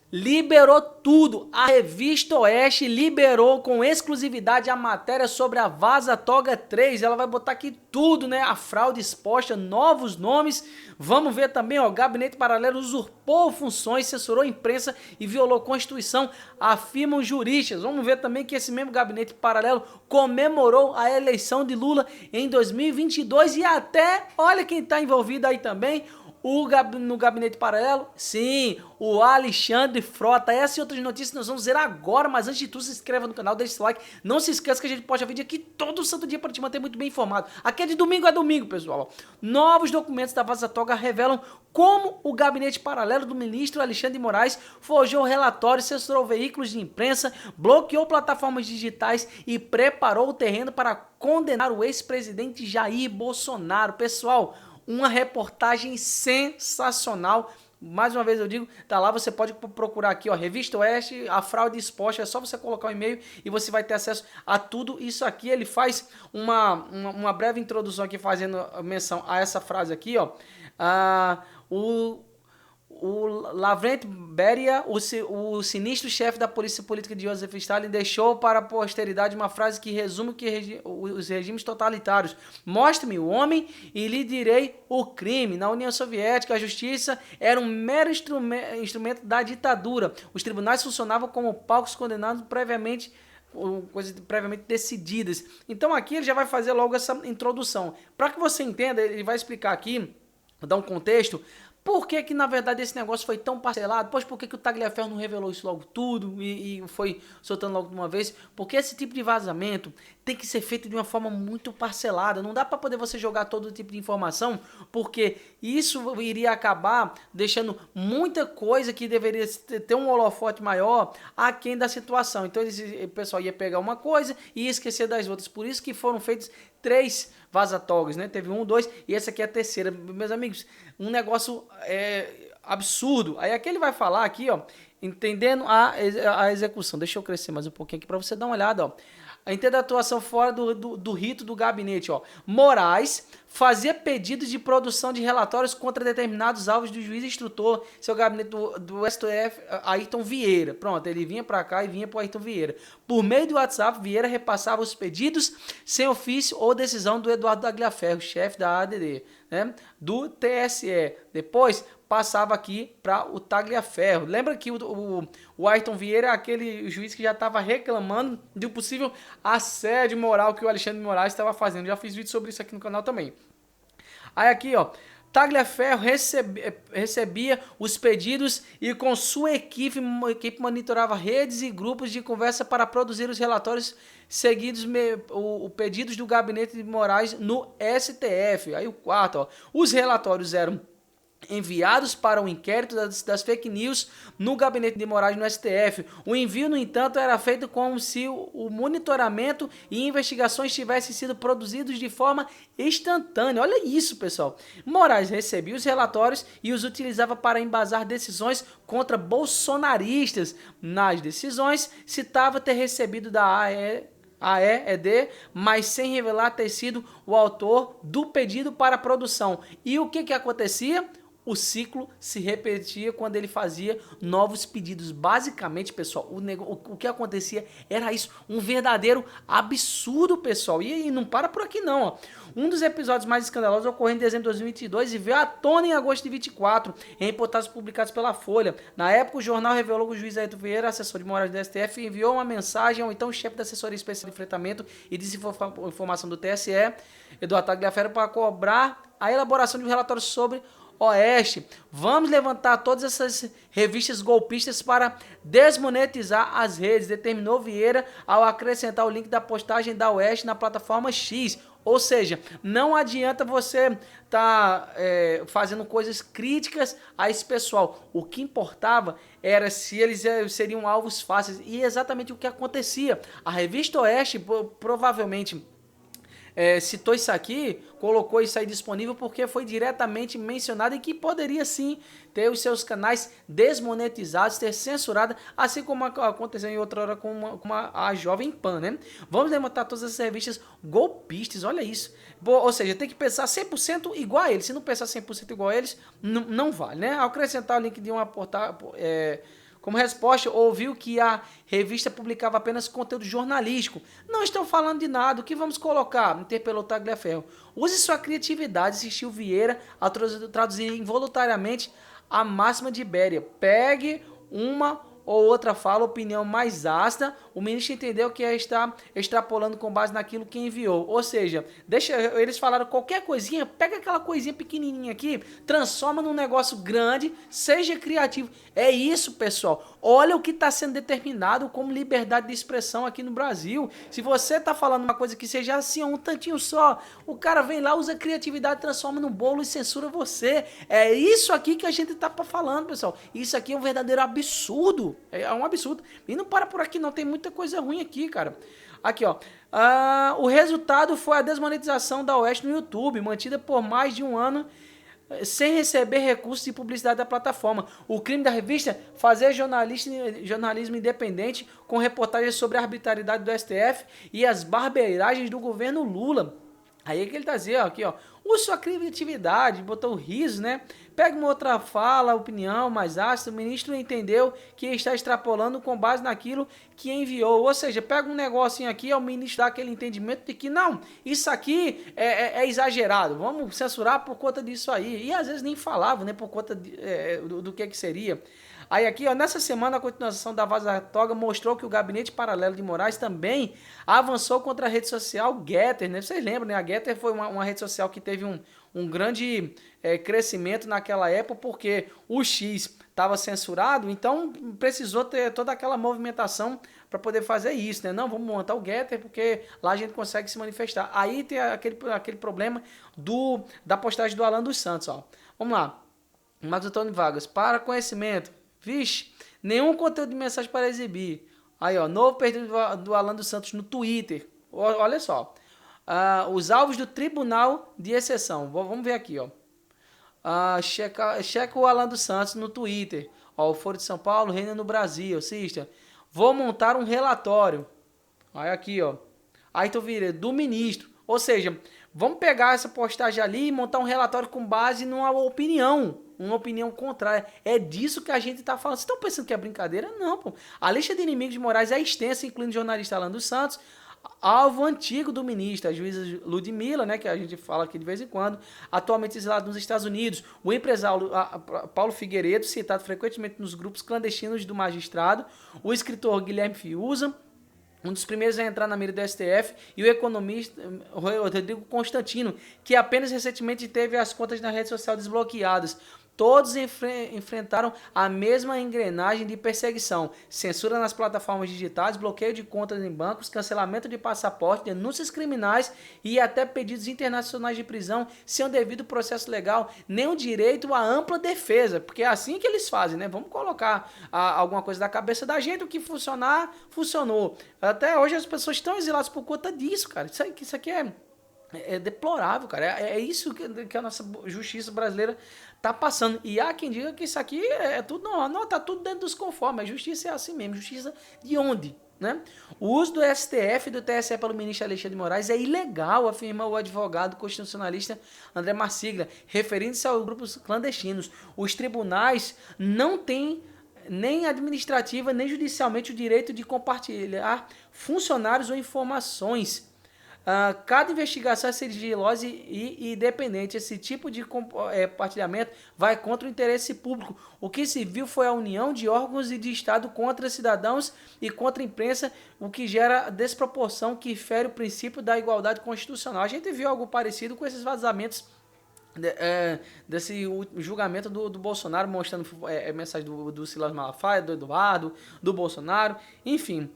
Liberou tudo. A Revista Oeste liberou com exclusividade a matéria sobre a Vaza Toga 3. Ela vai botar aqui tudo, né? A fraude exposta, novos nomes. Vamos ver também, ó, Gabinete Paralelo usurpou funções, censurou a imprensa e violou a Constituição, afirmam juristas. Vamos ver também que esse mesmo Gabinete Paralelo comemorou a eleição de Lula em 2022 e até, olha quem está envolvido aí também, no Gabinete Paralelo, sim, o Alexandre Frota. Essa e outras notícias nós vamos ver agora, mas antes de tudo, se inscreva no canal, deixe seu like. Não se esqueça que a gente posta vídeo aqui todo santo dia para te manter muito bem informado. Aqui é de domingo a domingo, pessoal. Novos documentos da Vaza Toga revelam como o Gabinete Paralelo do ministro Alexandre de Moraes forjou relatórios, censurou veículos de imprensa, bloqueou plataformas digitais e preparou o terreno para condenar o ex-presidente Jair Bolsonaro. Pessoal, uma reportagem sensacional. Mais uma vez eu digo, tá lá, você pode procurar aqui, ó, Revista Oeste, a fraude exposta, é só você colocar o e-mail e você vai ter acesso a tudo isso aqui. Ele faz uma breve introdução aqui, fazendo menção a essa frase aqui, ó. O Lavrent Beria, o sinistro chefe da polícia política de Joseph Stalin, deixou para a posteridade uma frase que resume os regimes totalitários. Mostre-me o homem e lhe direi o crime. Na União Soviética, a justiça era um mero instrumento da ditadura. Os tribunais funcionavam como palcos condenados previamente, coisas previamente decididas. Então aqui ele já vai fazer logo essa introdução. Para que você entenda, ele vai explicar aqui, vou dar um contexto. Por que na verdade esse negócio foi tão parcelado? Pois por que o Tagliaferro não revelou isso logo tudo e foi soltando logo de uma vez? Porque esse tipo de vazamento tem que ser feito de uma forma muito parcelada. Não dá para poder você jogar todo tipo de informação, porque isso iria acabar deixando muita coisa que deveria ter um holofote maior aquém da situação. Então o pessoal ia pegar uma coisa e ia esquecer das outras. Por isso que foram feitos 3 Vaza-Togas, né? Teve 1, 2 e essa aqui é a terceira. Meus amigos, um negócio absurdo. Aí aqui ele vai falar aqui, ó, entendendo a execução. Deixa eu crescer mais um pouquinho aqui para você dar uma olhada, ó. Entenda a atuação fora do rito do gabinete, ó. Moraes fazia pedidos de produção de relatórios contra determinados alvos do juiz instrutor, seu gabinete do STF, Ayrton Vieira. Pronto, ele vinha para cá e vinha para Ayrton Vieira. Por meio do WhatsApp, Vieira repassava os pedidos sem ofício ou decisão do Eduardo Tagliaferro, chefe da ADD, né, do TSE. Depois passava aqui para o Tagliaferro. Lembra que o Ayrton Vieira é aquele juiz que já estava reclamando de um possível assédio moral que o Alexandre de Moraes estava fazendo. Já fiz vídeo sobre isso aqui no canal também. Aí aqui, ó, Tagliaferro recebia os pedidos e com sua equipe monitorava redes e grupos de conversa para produzir os relatórios seguidos pedidos do gabinete de Moraes no STF. Aí o quarto, ó, os relatórios eram enviados para o inquérito das fake news no gabinete de Moraes no STF. O envio, no entanto, era feito como se o monitoramento e investigações tivessem sido produzidos de forma instantânea. Olha isso, pessoal. Moraes recebia os relatórios e os utilizava para embasar decisões contra bolsonaristas. Nas decisões, citava ter recebido da AED, mas sem revelar ter sido o autor do pedido para a produção. E o que acontecia? O ciclo se repetia quando ele fazia novos pedidos. Basicamente, pessoal, o que acontecia era isso, um verdadeiro absurdo, pessoal. E não para por aqui não, ó. Um dos episódios mais escandalosos ocorreu em dezembro de 2022 e veio à tona em agosto de 2024, em reportagens publicadas pela Folha. Na época, o jornal revelou que o juiz Ayrton Vieira, assessor de Moraes do STF, enviou uma mensagem ao então chefe da assessoria especial de enfrentamento e desinformação do TSE, Eduardo Tagliaferro, para cobrar a elaboração de um relatório sobre Oeste. Vamos levantar todas essas revistas golpistas para desmonetizar as redes, determinou Vieira ao acrescentar o link da postagem da Oeste na plataforma X. Ou seja, não adianta você estar fazendo coisas críticas a esse pessoal. O que importava era se eles seriam alvos fáceis. E exatamente o que acontecia. A revista Oeste provavelmente citou isso aqui, colocou isso aí disponível porque foi diretamente mencionado e que poderia sim ter os seus canais desmonetizados, ter censurado, assim como aconteceu em outra hora com a Jovem Pan, né? Vamos levantar todas essas revistas golpistas, olha isso. Ou seja, tem que pensar 100% igual a eles. Se não pensar 100% igual a eles, não vale, né? Ao acrescentar o link de uma Como resposta, ouviu que a revista publicava apenas conteúdo jornalístico. Não estão falando de nada, o que vamos colocar? Interpelou Tagliaferro. Use sua criatividade, insistiu Vieira, a traduzir involuntariamente a máxima de Béria. Pegue uma ou outra fala, opinião mais ácida, o ministro entendeu que está extrapolando com base naquilo que enviou. Ou seja, eles falaram qualquer coisinha, pega aquela coisinha pequenininha aqui, transforma num negócio grande, seja criativo. É isso, pessoal. Olha o que está sendo determinado como liberdade de expressão aqui no Brasil. Se você está falando uma coisa que seja assim, um tantinho só, o cara vem lá, usa criatividade, transforma num bolo e censura você. É isso aqui que a gente está falando, pessoal. Isso aqui é um verdadeiro absurdo. É um absurdo. E não para por aqui, não. Tem muita coisa ruim aqui, cara. Aqui, ó. O resultado foi a desmonetização da Oeste no YouTube, mantida por mais de um ano, sem receber recursos de publicidade da plataforma. O crime da revista: fazer jornalismo independente com reportagens sobre a arbitrariedade do STF e as barbeiragens do governo Lula. Aí é que ele tá dizendo, aqui, ó, use sua criatividade, botou o riso, né? Pega uma outra fala, opinião mais ácida. O ministro entendeu que está extrapolando com base naquilo que enviou. Ou seja, pega um negocinho aqui, o ministro dá aquele entendimento de que não, isso aqui é exagerado, vamos censurar por conta disso aí. E às vezes nem falava, né, por conta do que seria. Aí aqui, ó, nessa semana, a continuação da Vaza Toga mostrou que o Gabinete Paralelo de Moraes também avançou contra a rede social Getter, né? Vocês lembram, né? A Getter foi uma rede social que teve um grande crescimento naquela época, porque o X estava censurado, então precisou ter toda aquela movimentação para poder fazer isso, né? Não, vamos montar o Getter, porque lá a gente consegue se manifestar. Aí tem aquele problema da postagem do Alan dos Santos, ó. Vamos lá. Marcos Antônio Vargas, para conhecimento. Vixe, nenhum conteúdo de mensagem para exibir. Aí, ó, novo pedido do Alan dos Santos no Twitter. Olha só. Os alvos do Tribunal de Exceção. Vamos ver aqui, ó. Checa o Alan dos Santos no Twitter. Ó, o Foro de São Paulo reina no Brasil. Assista. Vou montar um relatório. Aí aqui, ó. Aí tu vira do ministro. Ou seja, vamos pegar essa postagem ali e montar um relatório com base numa opinião. Uma opinião contrária. É disso que a gente está falando. Vocês estão pensando que é brincadeira? Não, pô. A lista de inimigos de Moraes é extensa, incluindo o jornalista Alan dos Santos, alvo antigo do ministro, a juíza Ludmilla, né, que a gente fala aqui de vez em quando, atualmente exilado nos Estados Unidos, o empresário Paulo Figueiredo, citado frequentemente nos grupos clandestinos do magistrado, o escritor Guilherme Fiuza, um dos primeiros a entrar na mira do STF, e o economista Rodrigo Constantino, que apenas recentemente teve as contas na rede social desbloqueadas. Todos enfrentaram a mesma engrenagem de perseguição: censura nas plataformas digitais, bloqueio de contas em bancos, cancelamento de passaporte, denúncias criminais e até pedidos internacionais de prisão sem o devido processo legal, nem o direito à ampla defesa, porque é assim que eles fazem, né? Vamos colocar alguma coisa da cabeça da gente, o que funcionar, funcionou. Até hoje as pessoas estão exiladas por conta disso, cara. Isso aqui é deplorável, cara. É isso que a nossa justiça brasileira tá passando. E há quem diga que isso aqui é tudo não, tá tudo dentro dos conformes. A justiça é assim mesmo. Justiça de onde? Né? O uso do STF e do TSE pelo ministro Alexandre de Moraes é ilegal, afirma o advogado constitucionalista André Marsiglia, referindo-se aos grupos clandestinos. Os tribunais não têm nem administrativa nem judicialmente o direito de compartilhar funcionários ou informações. Cada investigação é sigilosa e independente. Esse tipo de compartilhamento vai contra o interesse público. O que se viu foi a união de órgãos e de Estado contra cidadãos e contra a imprensa, o que gera desproporção que fere o princípio da igualdade constitucional. A gente viu algo parecido com esses vazamentos desse julgamento do Bolsonaro, mostrando mensagem do Silas Malafaia, do Eduardo, do Bolsonaro, enfim.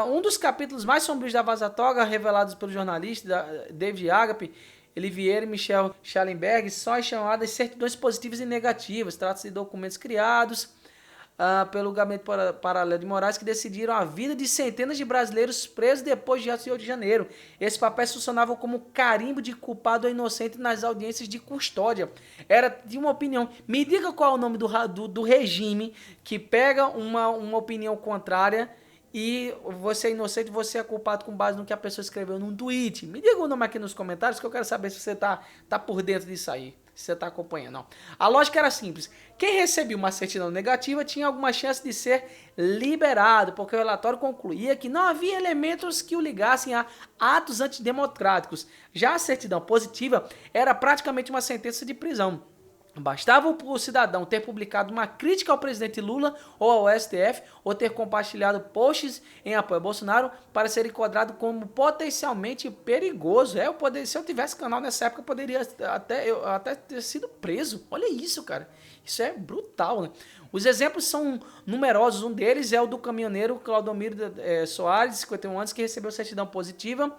Um dos capítulos mais sombrios da Vaza Toga, revelados pelo jornalista David Agape, Vieira e Michel Schallenberg, são as chamadas certidões positivas e negativas. Trata-se de documentos criados pelo Gabinete Paralelo de Moraes, que decidiram a vida de centenas de brasileiros presos depois de 8 de janeiro. Esses papéis funcionavam como carimbo de culpado ou inocente nas audiências de custódia. Era de uma opinião. Me diga qual é o nome do regime que pega uma opinião contrária e você é inocente, você é culpado com base no que a pessoa escreveu num tweet. Me diga o nome aqui nos comentários que eu quero saber se você tá por dentro disso aí. se você está acompanhando. Ó. A lógica era simples. Quem recebia uma certidão negativa tinha alguma chance de ser liberado, porque o relatório concluía que não havia elementos que o ligassem a atos antidemocráticos. Já a certidão positiva era praticamente uma sentença de prisão. Bastava o cidadão ter publicado uma crítica ao presidente Lula ou ao STF, ou ter compartilhado posts em apoio a Bolsonaro para ser enquadrado como potencialmente perigoso. Se eu tivesse canal nessa época, eu poderia até ter sido preso. Olha isso, cara. Isso é brutal, né? Os exemplos são numerosos. Um deles é o do caminhoneiro Claudomiro Soares, de 51 anos, que recebeu certidão positiva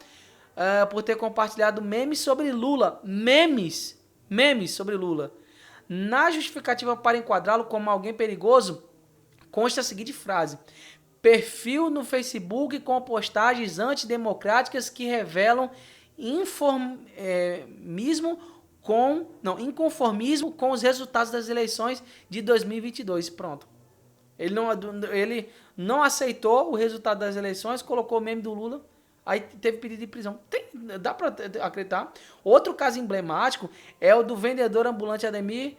por ter compartilhado memes sobre Lula. Memes sobre Lula. Na justificativa para enquadrá-lo como alguém perigoso, consta a seguinte frase: perfil no Facebook com postagens antidemocráticas que revelam inconformismo com os resultados das eleições de 2022. Pronto. Ele não aceitou o resultado das eleições, colocou o meme do Lula, aí teve pedido de prisão. Dá para acreditar? Outro caso emblemático é o do vendedor ambulante Ademir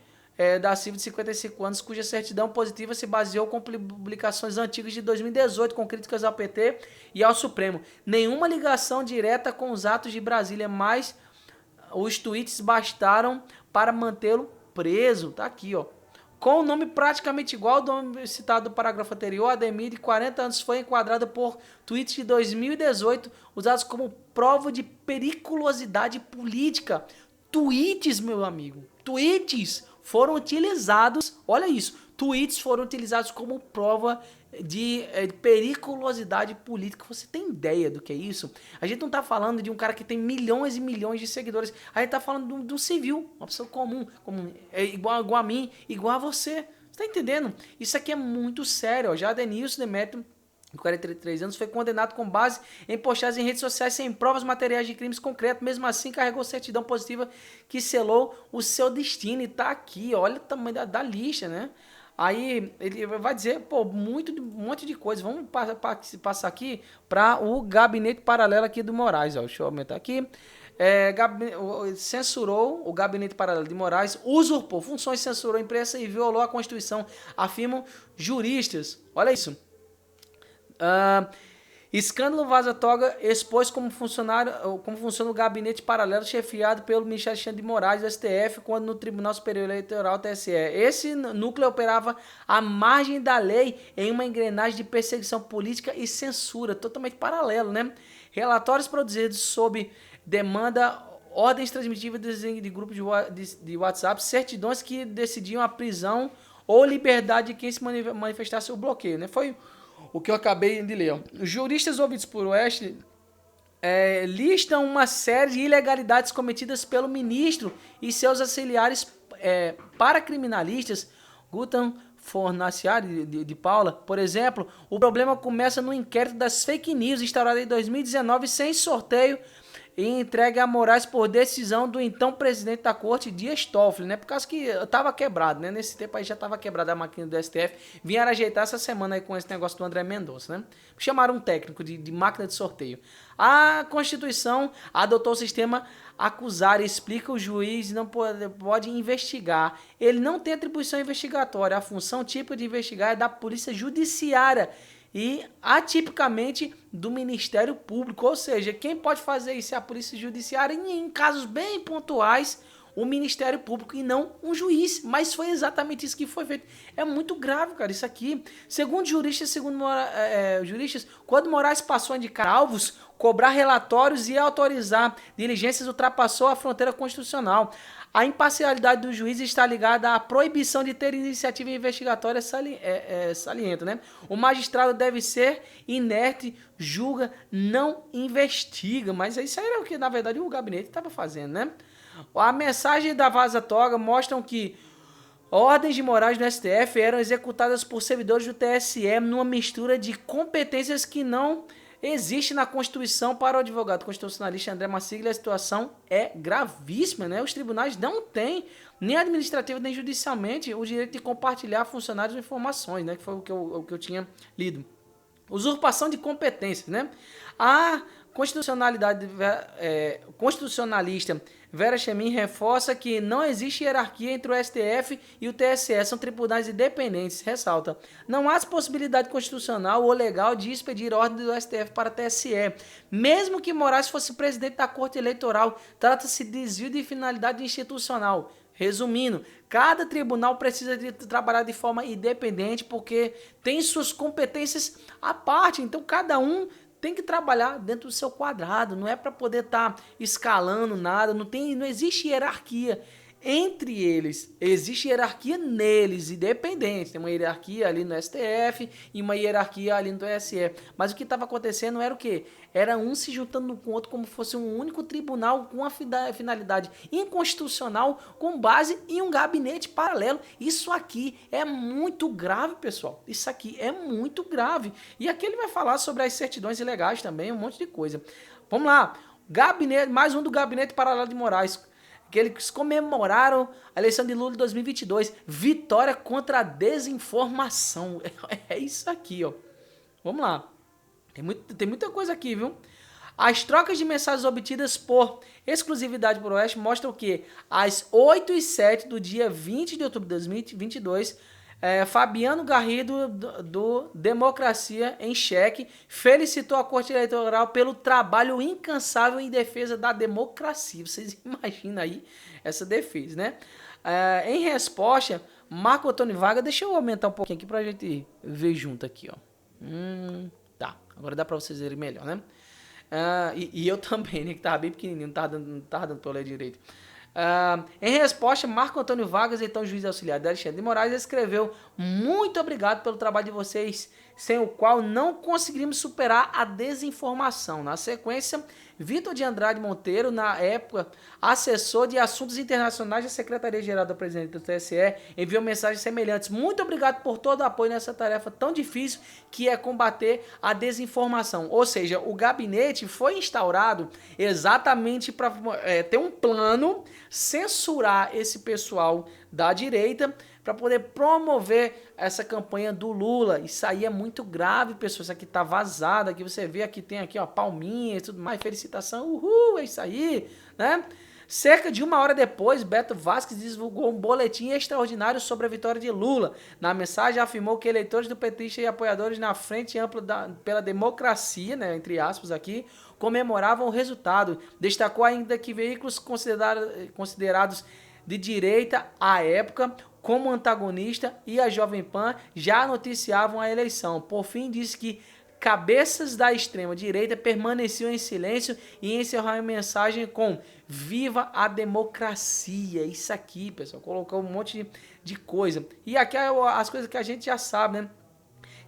da Silva, de 55 anos, cuja certidão positiva se baseou com publicações antigas de 2018 com críticas ao PT e ao Supremo. Nenhuma ligação direta com os atos de Brasília, mas os tweets bastaram para mantê-lo preso. Tá aqui, ó. Com o nome praticamente igual ao nome citado no parágrafo anterior, Ademir, de 40 anos, foi enquadrado por tweets de 2018 usados como prova de periculosidade política. Tweets, meu amigo, tweets foram utilizados, olha isso, tweets foram utilizados como prova de periculosidade política. Você tem ideia do que é isso? A gente não tá falando de um cara que tem milhões e milhões de seguidores. A gente tá falando de um civil, uma pessoa comum igual a mim, igual a você. Você tá entendendo? Isso aqui é muito sério. Ó. Já Denilson Demetrio, de 43 anos, foi condenado com base em postagens em redes sociais sem provas materiais de crimes concretos. Mesmo assim, carregou certidão positiva que selou o seu destino. E tá aqui, olha o tamanho da lista, né? Aí ele vai dizer, pô, um monte de coisa. Vamos passar aqui para o gabinete paralelo aqui do Moraes. Ó. Deixa eu aumentar aqui. Censurou o gabinete paralelo de Moraes, usurpou funções, censurou a imprensa e violou a Constituição, afirmam juristas. Olha isso. Escândalo Vaza Toga expôs como funciona o gabinete paralelo chefiado pelo Michel Alexandre de Moraes do STF, quando no Tribunal Superior Eleitoral, TSE. Esse núcleo operava à margem da lei em uma engrenagem de perseguição política e censura, totalmente paralelo, né? Relatórios produzidos sob demanda, ordens transmitidas de grupos de WhatsApp, certidões que decidiam a prisão ou liberdade de quem se manifestasse o bloqueio, né? Foi o que eu acabei de ler. Os juristas ouvidos por Oeste listam uma série de ilegalidades cometidas pelo ministro e seus auxiliares para criminalistas. Gutam Fornaciari de Paula, por exemplo, o problema começa no inquérito das fake news instaurado em 2019 sem sorteio e entregue a Moraes por decisão do então presidente da corte, Dias Toffoli, né? Por causa que estava quebrado, né? Nesse tempo aí já estava quebrada a máquina do STF. Vieram ajeitar essa semana aí com esse negócio do André Mendonça, né? Chamaram um técnico de máquina de sorteio. A Constituição adotou o sistema acusar e explica o juiz não pode investigar. Ele não tem atribuição investigatória. A função típica de investigar é da Polícia Judiciária e atipicamente do Ministério Público, ou seja, quem pode fazer isso é a Polícia Judiciária e em casos bem pontuais o Ministério Público e não um juiz, mas foi exatamente isso que foi feito. É muito grave, cara, isso aqui. Segundo juristas, quando Moraes passou a indicar alvos, cobrar relatórios e autorizar diligências ultrapassou a fronteira constitucional. A imparcialidade do juiz está ligada à proibição de ter iniciativa investigatória salienta, né? O magistrado deve ser inerte, julga, não investiga. Mas isso aí era o que, na verdade, o gabinete estava fazendo, né? A mensagem da Vaza Toga mostram que ordens de Moraes no STF eram executadas por servidores do TSE numa mistura de competências que não existe na Constituição para o advogado constitucionalista André Marsiglia. A situação é gravíssima, né? Os tribunais não têm, nem administrativo nem judicialmente, o direito de compartilhar funcionários de informações, né? Que foi o que eu tinha lido. Usurpação de competências, né? A constitucionalista Vera Chemin reforça que não existe hierarquia entre o STF e o TSE, são tribunais independentes, ressalta. Não há possibilidade constitucional ou legal de expedir ordem do STF para TSE. Mesmo que Moraes fosse presidente da Corte Eleitoral, trata-se de desvio de finalidade institucional. Resumindo, cada tribunal precisa de trabalhar de forma independente porque tem suas competências à parte, então cada um tem que trabalhar dentro do seu quadrado, não é para poder estar escalando nada, não existe hierarquia entre eles, existe hierarquia neles, independentes, tem uma hierarquia ali no STF e uma hierarquia ali no TSE, mas o que estava acontecendo era o quê? Era um se juntando com o outro como fosse um único tribunal com uma finalidade inconstitucional com base em um gabinete paralelo. Isso aqui é muito grave, pessoal. Isso aqui é muito grave. E aqui ele vai falar sobre as certidões ilegais também, um monte de coisa. Vamos lá. Gabinete, mais um do gabinete paralelo de Moraes, que eles comemoraram a eleição de Lula de 2022. Vitória contra a desinformação. É isso aqui, ó. Vamos lá. Tem muita coisa aqui, viu? As trocas de mensagens obtidas por exclusividade por Oeste mostram que às 8h07 do dia 20 de outubro de 2022, Fabiano Garrido, do Democracia em Cheque, felicitou a Corte Eleitoral pelo trabalho incansável em defesa da democracia. Vocês imaginam aí essa defesa, né? Em resposta, Marco Antônio Vargas, deixa eu aumentar um pouquinho aqui pra gente ver junto aqui, ó. Tá, agora dá pra vocês verem melhor, né? E eu também, né? Que tava bem pequenininho, não tava dando pra ler direito. Em resposta, Marco Antônio Vargas, então juiz auxiliar de Alexandre de Moraes, escreveu: muito obrigado pelo trabalho de vocês, sem o qual não conseguiríamos superar a desinformação. Na sequência, Vitor de Andrade Monteiro, na época assessor de assuntos internacionais da Secretaria-Geral da Presidência do TSE, enviou mensagens semelhantes. Muito obrigado por todo o apoio nessa tarefa tão difícil que é combater a desinformação. Ou seja, o gabinete foi instaurado exatamente para ter um plano, censurar esse pessoal da direita para poder promover essa campanha do Lula. Isso aí é muito grave, pessoal. Isso aqui tá vazado. Aqui você vê, aqui tem aqui, ó, palminhas e tudo mais, felicitação. Uhul, é isso aí, né? Cerca de uma hora depois, Beto Vasquez divulgou um boletim extraordinário sobre a vitória de Lula. Na mensagem, afirmou que eleitores do petista e apoiadores na Frente Ampla pela Democracia, né, entre aspas aqui, comemoravam o resultado. Destacou ainda que veículos considerados de direita à época, como antagonista, e a Jovem Pan já noticiavam a eleição. Por fim, disse que cabeças da extrema-direita permaneciam em silêncio e encerraram a mensagem com "Viva a democracia". Isso aqui, pessoal, colocou um monte de coisa. E aqui as coisas que a gente já sabe, né?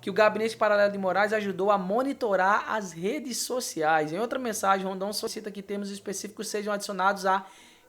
Que o Gabinete Paralelo de Moraes ajudou a monitorar as redes sociais. Em outra mensagem, Rondon solicita que termos específicos sejam adicionados a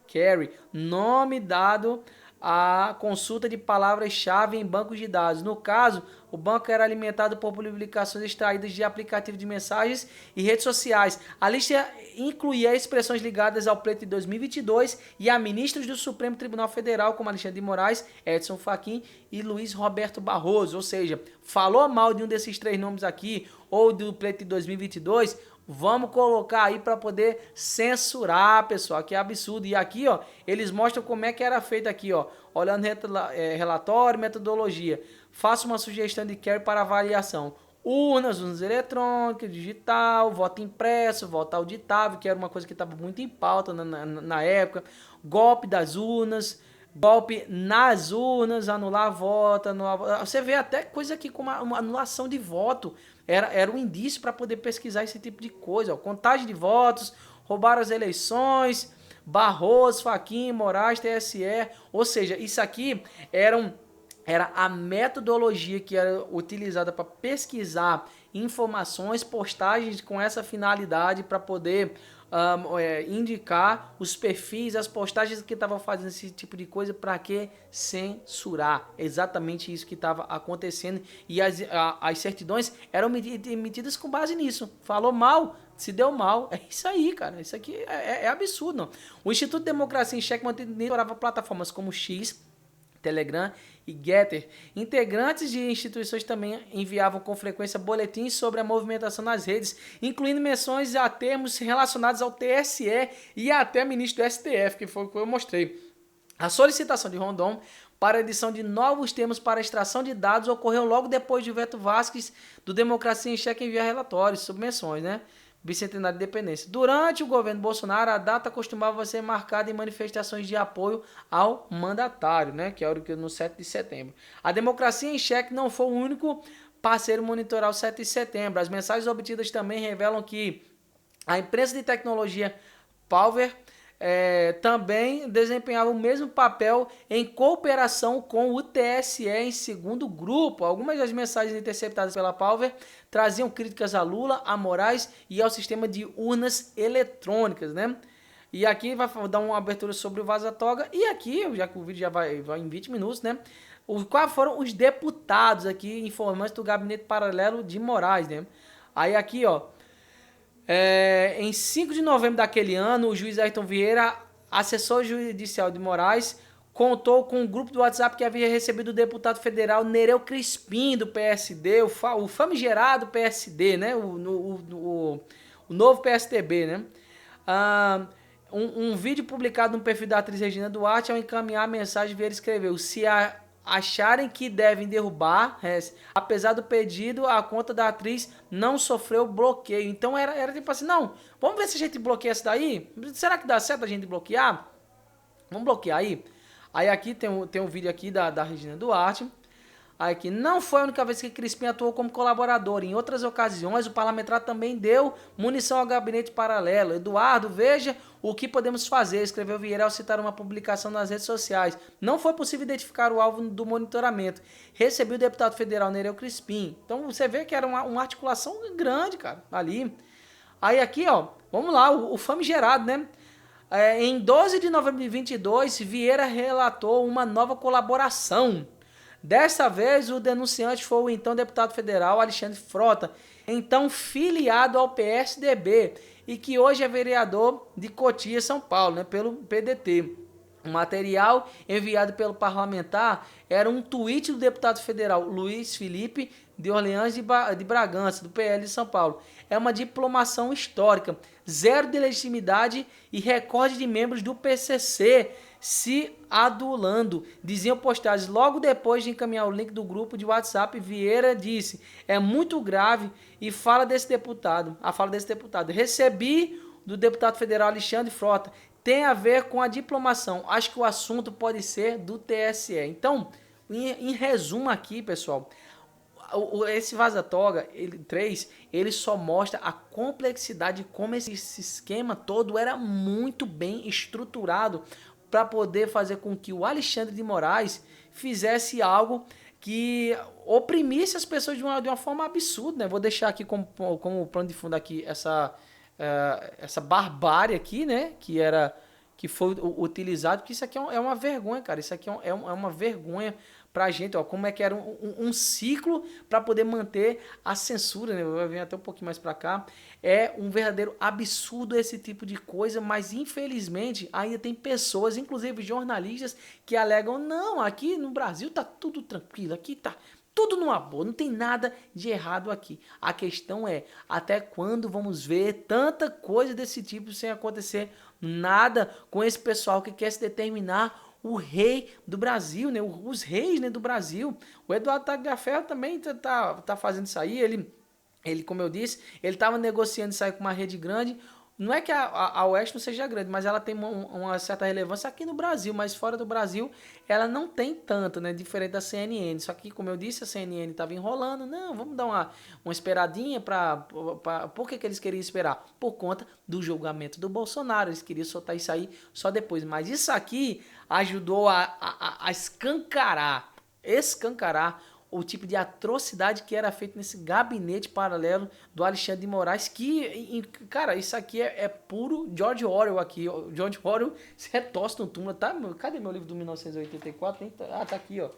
Carry, nome dado à consulta de palavras-chave em bancos de dados. No caso, o banco era alimentado por publicações extraídas de aplicativos de mensagens e redes sociais. A lista incluía expressões ligadas ao pleito de 2022 e a ministros do Supremo Tribunal Federal, como Alexandre de Moraes, Edson Fachin e Luiz Roberto Barroso. Ou seja, falou mal de um desses três nomes aqui ou do pleito de 2022, vamos colocar aí para poder censurar, pessoal, que é absurdo. E aqui, ó, eles mostram como é que era feito aqui, ó, olhando relatório, metodologia. Faça uma sugestão de carry para avaliação. Urnas eletrônicas, digital, voto impresso, voto auditável, que era uma coisa que estava muito em pauta na época. Golpe das urnas, golpe nas urnas, anular voto, você vê até coisa aqui como uma anulação de voto. Era um indício para poder pesquisar esse tipo de coisa. Ó. Contagem de votos, roubaram as eleições, Barroso, Fachin, Moraes, TSE. Ou seja, isso aqui era a metodologia que era utilizada para pesquisar informações, postagens com essa finalidade para poder indicar os perfis, as postagens que estavam fazendo esse tipo de coisa, para que censurar. Exatamente isso que estava acontecendo, e as certidões eram emitidas com base nisso. Falou mal, se deu mal, é isso aí, cara. Isso aqui é absurdo, não. O Instituto Democracia em Cheque monitorava plataformas como X, Telegram e Getter. Integrantes de instituições também enviavam com frequência boletins sobre a movimentação nas redes, incluindo menções a termos relacionados ao TSE e até ministro do STF, que foi o que eu mostrei. A solicitação de Rondon para a edição de novos termos para extração de dados ocorreu logo depois de Veto Vasquez, do Democracia em Cheque, enviar relatórios sobre menções, né? Bicentenário de Independência. Durante o governo Bolsonaro, a data costumava ser marcada em manifestações de apoio ao mandatário, né, que é no 7 de setembro. A Democracia em Cheque não foi o único parceiro monitorar o 7 de setembro. As mensagens obtidas também revelam que a empresa de tecnologia Power também desempenhava o mesmo papel em cooperação com o TSE em segundo grupo. Algumas das mensagens interceptadas pela Power traziam críticas a Lula, a Moraes e ao sistema de urnas eletrônicas, né? E aqui vai dar uma abertura sobre o Vaza-Toga. E aqui, já que o vídeo já vai em 20 minutos, né? Quais foram os deputados aqui, informantes do Gabinete Paralelo de Moraes, né? Aí aqui, ó. Em 5 de novembro daquele ano, o juiz Ayrton Vieira, assessor judicial de Moraes, contou com um grupo do WhatsApp que havia recebido o deputado federal Nereu Crispim, do PSD, o famigerado PSD, né? O novo PSDB, né? Um vídeo publicado no perfil da atriz Regina Duarte, ao encaminhar a mensagem, Vieira escreveu: se acharem que devem derrubar, apesar do pedido, a conta da atriz não sofreu bloqueio. Então era tipo assim, não, vamos ver se a gente bloqueia essa daí? Será que dá certo a gente bloquear? Vamos bloquear aí? Aí aqui tem um vídeo aqui da Regina Duarte. Aí aqui, não foi a única vez que Crispim atuou como colaborador. Em outras ocasiões, o parlamentar também deu munição ao gabinete paralelo. Eduardo, veja o que podemos fazer, escreveu Vieira ao citar uma publicação nas redes sociais. Não foi possível identificar o alvo do monitoramento. Recebi o deputado federal Nereu Crispim. Então você vê que era uma articulação grande, cara, ali. Aí aqui, ó, vamos lá, o famigerado, né? Em 12 de novembro de 22, Vieira relatou uma nova colaboração. Dessa vez, o denunciante foi o então deputado federal Alexandre Frota, então filiado ao PSDB e que hoje é vereador de Cotia, São Paulo, né, pelo PDT. O material enviado pelo parlamentar era um tweet do deputado federal Luiz Felipe de Orleans de Bragança, do PL de São Paulo. É uma diplomação histórica, zero de legitimidade e recorde de membros do PCC se adulando, diziam postagens. Logo depois de encaminhar o link do grupo de WhatsApp, Vieira disse: é muito grave e fala desse deputado. A fala desse deputado: recebi do deputado federal Alexandre Frota, tem a ver com a diplomação. Acho que o assunto pode ser do TSE. Então, em resumo aqui, pessoal, esse Vaza-Toga 3, ele só mostra a complexidade de como esse esquema todo era muito bem estruturado para poder fazer com que o Alexandre de Moraes fizesse algo que oprimisse as pessoas de uma forma absurda, né? Vou deixar aqui como plano de fundo aqui essa barbárie aqui, né? Que foi utilizado, porque isso aqui é uma vergonha, cara. Isso aqui é uma vergonha pra gente, ó, como é que era um ciclo para poder manter a censura, né? Vai vir até um pouquinho mais para cá. É um verdadeiro absurdo esse tipo de coisa, mas infelizmente ainda tem pessoas, inclusive jornalistas, que alegam: não, aqui no Brasil tá tudo tranquilo, aqui tá tudo numa boa, não tem nada de errado aqui. A questão é, até quando vamos ver tanta coisa desse tipo sem acontecer nada com esse pessoal que quer se determinar o rei do Brasil, né? Os reis, né, do Brasil. O Eduardo Tagliaferro também tá fazendo isso aí. Ele, como eu disse, ele estava negociando isso aí com uma rede grande. Não é que a Oeste não seja grande, mas ela tem uma certa relevância aqui no Brasil, mas fora do Brasil ela não tem tanto, né? Diferente da CNN. Só que, como eu disse, a CNN estava enrolando. Não, vamos dar uma esperadinha Por que eles queriam esperar? Por conta do julgamento do Bolsonaro. Eles queriam soltar isso aí só depois. Mas isso aqui ajudou a escancarar o tipo de atrocidade que era feito nesse gabinete paralelo do Alexandre de Moraes, que, cara, isso aqui é puro George Orwell aqui. O George Orwell se retorce no túmulo, tá? Cadê meu livro do 1984? Tá aqui, ó.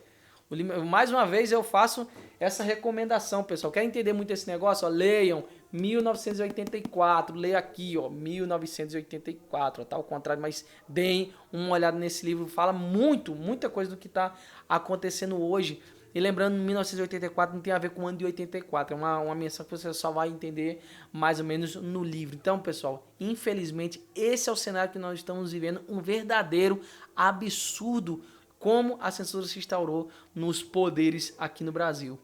Mais uma vez eu faço essa recomendação, pessoal. Quer entender muito esse negócio? Ó, leiam 1984, leia aqui, ó, 1984, ó, tá ao contrário, mas deem uma olhada nesse livro, fala muita coisa do que está acontecendo hoje. E lembrando, 1984 não tem a ver com o ano de 84, é uma menção que você só vai entender mais ou menos no livro. Então, pessoal, infelizmente, esse é o cenário que nós estamos vivendo, um verdadeiro absurdo como a censura se instaurou nos poderes aqui no Brasil.